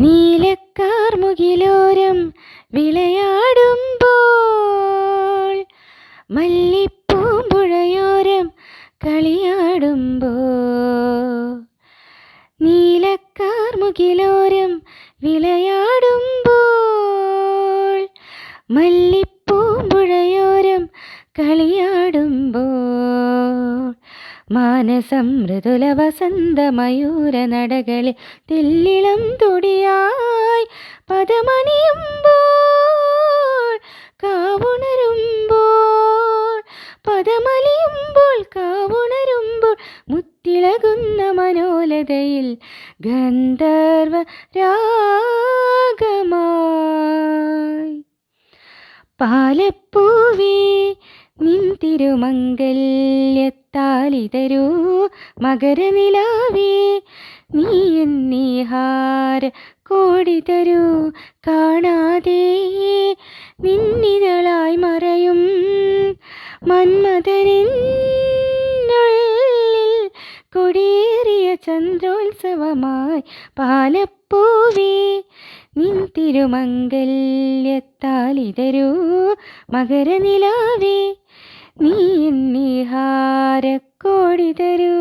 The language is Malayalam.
നീലക്കാർമുകിലോരം വിളയാടുമ്പോൾ മല്ലിപ്പൂമ്പുഴയോരം കളിയാടുമ്പോൾ നീലക്കാർമുകിലോരം വിളയാടുമ്പോൾ മല്ലിപ്പൂമ്പുഴയോരം കളിയാടുമ്പോൾ മാനസം മൃദുല വസന്ത മയൂര നടകളിൽ തെല്ലിളം തുടിയായി പദമണിയുമ്പോൾ കാവുണരുമ്പോൾ കാവുണരുമ്പോൾ മുത്തിളകുന്ന മനോലതയിൽ ഗന്ധർവ രാഗമായി പാലപ്പൂവേ നിൻ തിരുമംഗല്യത്താലി തരൂ മകരനിലാവേ നീ എന്നീഹാര കോടി തരൂ കാണാതെ നിന്നിതളായി മറയും മന്മഥനുള്ളിൽ കൊടിയേറിയ ചന്ദ്രോത്സവമായി പാലപ്പൂവേ നിൻ തിരുമംഗല്യത്താലി തരൂ മകരനിലാവേ നീ എന്നീഹാര കോടി തരൂ.